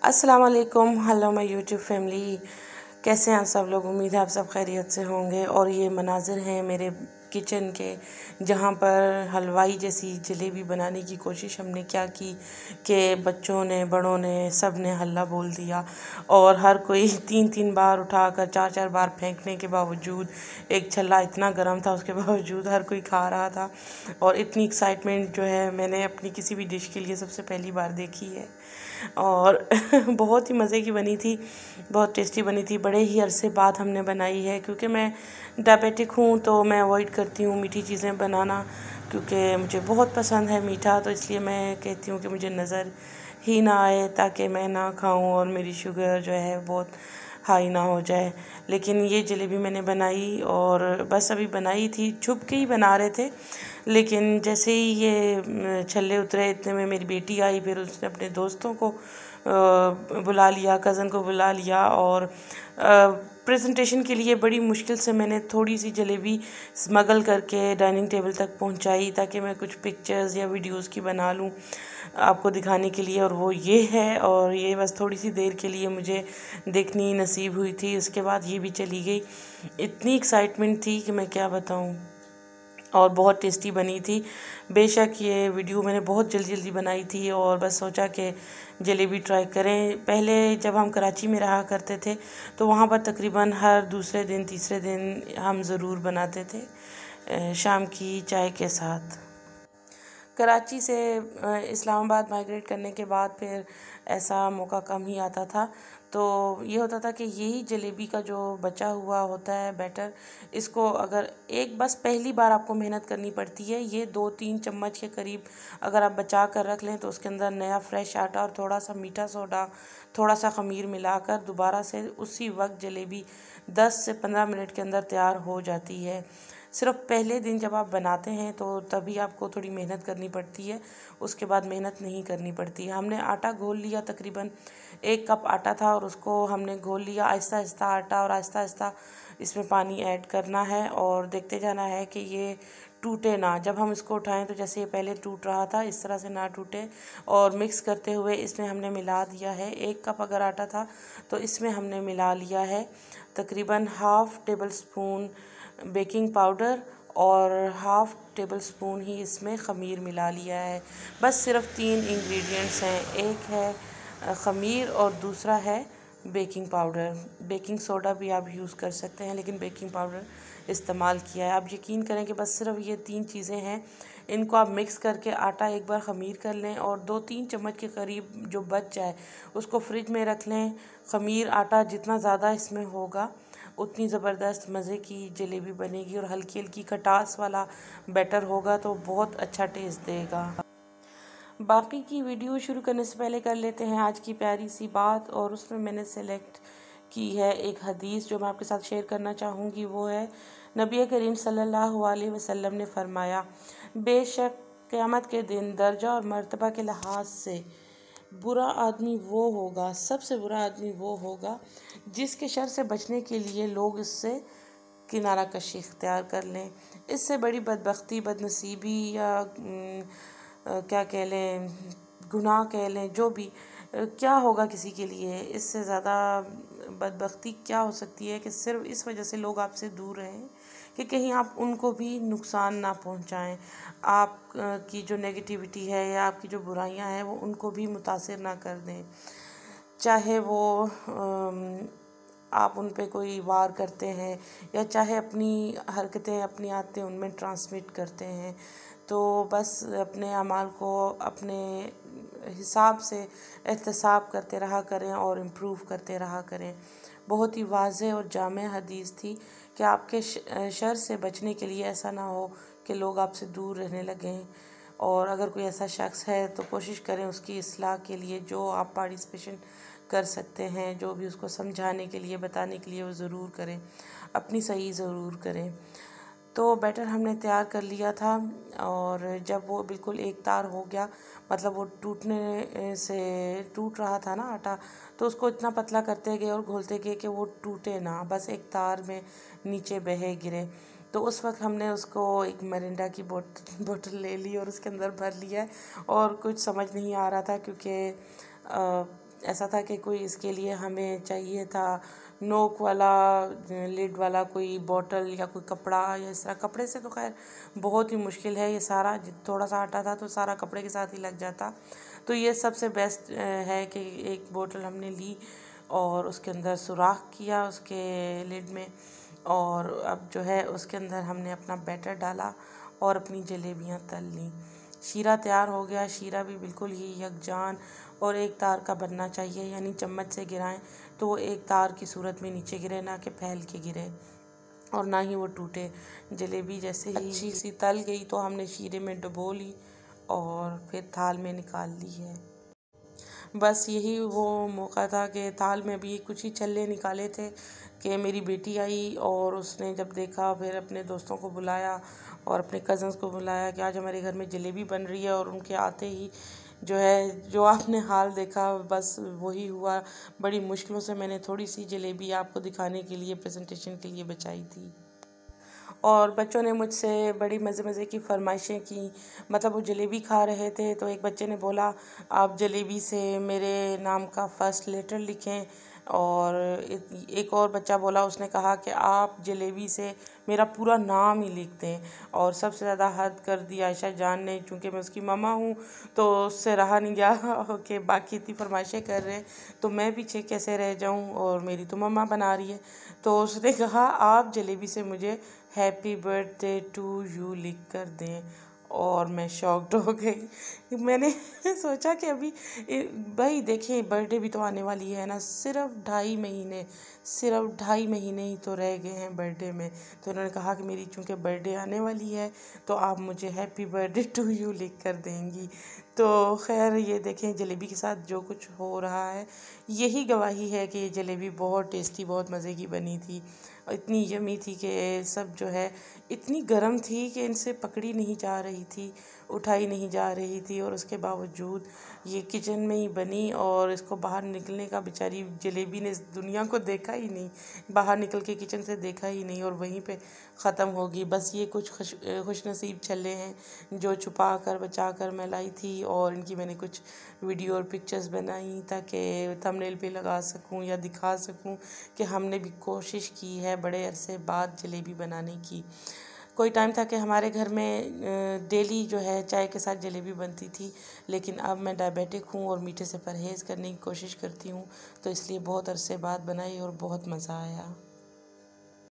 अस्सलाम वालेकुम। Hello my YouTube family, कैसे हैं आप सब लोग। उम्मीद है आप सब खैरियत से होंगे। और ये मनाजिर हैं मेरे किचन के, जहाँ पर हलवाई जैसी जलेबी बनाने की कोशिश हमने क्या की कि बच्चों ने, बड़ों ने, सब ने हल्ला बोल दिया। और हर कोई 3-3 बार उठाकर, 4-4 बार फेंकने के बावजूद, एक छल्ला इतना गर्म था उसके बावजूद हर कोई खा रहा था। और इतनी एक्साइटमेंट जो है मैंने अपनी किसी भी डिश के लिए सबसे पहली बार देखी है। और बहुत ही मज़े की बनी थी, बहुत टेस्टी बनी थी। बड़े ही अरसे बाद हमने बनाई है, क्योंकि मैं डायबिटिक हूँ तो मैं अवॉइड करती हूँ मीठी चीज़ें बनाना, क्योंकि मुझे बहुत पसंद है मीठा। तो इसलिए मैं कहती हूँ कि मुझे नज़र ही ना आए, ताकि मैं ना खाऊं और मेरी शुगर जो है बहुत हाई ना हो जाए। लेकिन ये जलेबी मैंने बनाई, और बस अभी बनाई थी, छुप के ही बना रहे थे। लेकिन जैसे ही ये छल्ले उतरे, इतने में मेरी बेटी आई। फिर उसने अपने दोस्तों को बुला लिया, कज़न को बुला लिया। और प्रेजेंटेशन के लिए बड़ी मुश्किल से मैंने थोड़ी सी जलेबी स्मगल करके डाइनिंग टेबल तक पहुंचाई, ताकि मैं कुछ पिक्चर्स या वीडियोस की बना लूं आपको दिखाने के लिए। और वो ये है, और ये बस थोड़ी सी देर के लिए मुझे देखनी नसीब हुई थी। उसके बाद ये भी चली गई। इतनी एक्साइटमेंट थी कि मैं क्या बताऊं। और बहुत टेस्टी बनी थी। बेशक ये वीडियो मैंने बहुत जल्दी जल्दी बनाई थी, और बस सोचा कि जलेबी ट्राई करें। पहले जब हम कराची में रहा करते थे तो वहाँ पर तकरीबन हर दूसरे दिन, तीसरे दिन हम ज़रूर बनाते थे शाम की चाय के साथ। कराची से इस्लामाबाद माइग्रेट करने के बाद फिर ऐसा मौका कम ही आता था। तो ये होता था कि यही जलेबी का जो बचा हुआ होता है बैटर, इसको अगर एक बस पहली बार आपको मेहनत करनी पड़ती है। ये 2-3 चम्मच के करीब अगर आप बचा कर रख लें तो उसके अंदर नया फ्रेश आटा और थोड़ा सा मीठा सोडा, थोड़ा सा ख़मीर मिलाकर दोबारा से उसी वक्त जलेबी 10 से 15 मिनट के अंदर तैयार हो जाती है। सिर्फ पहले दिन जब आप बनाते हैं तो तभी आपको थोड़ी मेहनत करनी पड़ती है, उसके बाद मेहनत नहीं करनी पड़ती है। हमने आटा घोल लिया, तकरीबन 1 कप आटा था, और उसको हमने घोल लिया। आहिस्ता आहिस्ता आटा, और आहिस्ता आहिस्ता इसमें पानी ऐड करना है, और देखते जाना है कि ये टूटे ना। जब हम इसको उठाएं तो जैसे ये पहले टूट रहा था, इस तरह से ना टूटे। और मिक्स करते हुए इसमें हमने मिला दिया है, 1 कप अगर आटा था तो इसमें हमने मिला लिया है तकरीबन ½ टेबल स्पून बेकिंग पाउडर, और ½ टेबल स्पून ही इसमें ख़मीर मिला लिया है। बस सिर्फ 3 इंग्रेडिएंट्स हैं, एक है ख़मीर और दूसरा है बेकिंग पाउडर। बेकिंग सोडा भी आप यूज़ कर सकते हैं, लेकिन बेकिंग पाउडर इस्तेमाल किया है। आप यकीन करें कि बस सिर्फ ये 3 चीज़ें हैं। इनको आप मिक्स करके आटा एक बार ख़मीर कर लें, और 2-3 चम्मच के करीब जो बच जाए उसको फ्रिज में रख लें। ख़मीर आटा जितना ज़्यादा इसमें होगा उतनी ज़बरदस्त मज़े की जलेबी बनेगी, और हल्की हल्की खटास वाला बैटर होगा तो बहुत अच्छा टेस्ट देगा। बाकी की वीडियो शुरू करने से पहले कर लेते हैं आज की प्यारी सी बात। और उसमें मैंने सेलेक्ट की है एक हदीस जो मैं आपके साथ शेयर करना चाहूँगी। वो है, नबी करीम सल्लल्लाहु अलैहि वसल्लम ने फरमाया, बेशक क़यामत के दिन दर्जा और मर्तबा के लिहाज से बुरा आदमी वो होगा, सबसे बुरा आदमी वो होगा जिसके शर से बचने के लिए लोग इससे किनारा कशी इख्तियार कर लें। इससे बड़ी बदबख्ती, बदनसीबी, या क्या कह लें, गुनाह कह लें, जो भी क्या होगा किसी के लिए। इससे ज़्यादा बदबख्ती क्या हो सकती है कि सिर्फ इस वजह से लोग आपसे दूर रहें कि कहीं आप उनको भी नुकसान ना पहुंचाएं। आप की जो नेगेटिविटी है या आपकी जो बुराइयां हैं वो उनको भी मुतासिर ना कर दें। चाहे वो आप उन पे कोई वार करते हैं, या चाहे अपनी हरकतें, अपनी आदतें उनमें ट्रांसमिट करते हैं, तो बस अपने अमाल को अपने हिसाब से एहतसाब करते रहा करें और इम्प्रूव करते रहा करें। बहुत ही वाज़ेह और जामे हदीस थी कि आपके शर से बचने के लिए ऐसा ना हो कि लोग आपसे दूर रहने लगें। और अगर कोई ऐसा शख्स है तो कोशिश करें उसकी इस्लाह के लिए जो आप पार्टिसिपेशन कर सकते हैं, जो भी उसको समझाने के लिए, बताने के लिए, वो ज़रूर करें, अपनी सही ज़रूर करें। तो बैटर हमने तैयार कर लिया था, और जब वो बिल्कुल एक तार हो गया, मतलब वो टूटने से टूट रहा था ना आटा, तो उसको इतना पतला करते गए और घोलते गए कि वो टूटे ना, बस एक तार में नीचे बहे गिरे। तो उस वक्त हमने उसको एक मरिंडा की बोतल ले ली और उसके अंदर भर लिया। और कुछ समझ नहीं आ रहा था, क्योंकि ऐसा था कि कोई इसके लिए हमें चाहिए था नोक वाला लिड वाला कोई बॉटल या कोई कपड़ा या इस तरह। कपड़े से तो खैर बहुत ही मुश्किल है, ये सारा थोड़ा सा हटा था तो सारा कपड़े के साथ ही लग जाता। तो ये सबसे बेस्ट है कि एक बोतल हमने ली और उसके अंदर सुराख किया उसके लिड में, और अब जो है उसके अंदर हमने अपना बैटर डाला और अपनी जलेबियाँ तल लीं। शीरा तैयार हो गया। शीरा भी बिल्कुल ही यकजान और एक तार का बनना चाहिए, यानी चम्मच से गिराएं तो वो एक तार की सूरत में नीचे गिरे, ना कि फैल के गिरे और ना ही वो टूटे। जलेबी जैसे ही अच्छी सी तल गई तो हमने शीरे में डुबो ली और फिर थाल में निकाल ली है। बस यही वो मौका था कि थाल में भी कुछ ही छल्ले निकाले थे कि मेरी बेटी आई और उसने जब देखा फिर अपने दोस्तों को बुलाया और अपने कज़न्स को बुलाया कि आज हमारे घर में जलेबी बन रही है, और उनके आते ही जो है जो आपने हाल देखा बस वही हुआ। बड़ी मुश्किलों से मैंने थोड़ी सी जलेबी आपको दिखाने के लिए, प्रेजेंटेशन के लिए बचाई थी। और बच्चों ने मुझसे बड़ी मज़े मज़े की फ़रमाइशें की। मतलब वो जलेबी खा रहे थे तो एक बच्चे ने बोला आप जलेबी से मेरे नाम का फ़र्स्ट लेटर लिखें, और एक और बच्चा बोला, उसने कहा कि आप जलेबी से मेरा पूरा नाम ही लिख दें। और सबसे ज़्यादा हद कर दी आयशा जान ने, चूँकि मैं उसकी ममा हूँ तो उससे रहा नहीं गया कि बाकी इतनी फरमाइशें कर रहे हैं तो मैं पीछे कैसे रह जाऊँ, और मेरी तो मम्मा बना रही है। तो उसने कहा आप जलेबी से मुझे हैप्पी बर्थडे टू यू लिख कर दें, और मैं शॉक्ड हो गई। मैंने सोचा कि अभी भाई देखिए बर्थडे भी तो आने वाली है ना, सिर्फ ढाई महीने ही तो रह गए हैं बर्थडे में। तो उन्होंने कहा कि मेरी चूँकि बर्थडे आने वाली है तो आप मुझे हैप्पी बर्थडे टू यू लिख कर देंगी। तो खैर ये देखें जलेबी के साथ जो कुछ हो रहा है यही गवाही है कि ये जलेबी बहुत टेस्टी, बहुत मज़े की बनी थी। इतनी यमी थी कि सब जो है इतनी गर्म थी कि इनसे पकड़ी नहीं जा रही थी, उठाई नहीं जा रही थी, और उसके बावजूद ये किचन में ही बनी और इसको बाहर निकलने का बेचारी जलेबी ने इस दुनिया को देखा ही नहीं, बाहर निकल के किचन से देखा ही नहीं और वहीं पे ख़त्म होगी। बस ये कुछ खुशनसीब छल्ले हैं जो छुपा कर बचा कर मैं लाई थी, और इनकी मैंने कुछ वीडियो और पिक्चर्स बनाई ताकि थंबनेल पे लगा सकूं या दिखा सकूं कि हमने भी कोशिश की है बड़े अरसे बाद जलेबी बनाने की। कोई टाइम था कि हमारे घर में डेली जो है चाय के साथ जलेबी बनती थी, लेकिन अब मैं डायबिटिक हूँ और मीठे से परहेज़ करने की कोशिश करती हूँ, तो इसलिए बहुत अरसे बाद बनाई और बहुत मज़ा आया।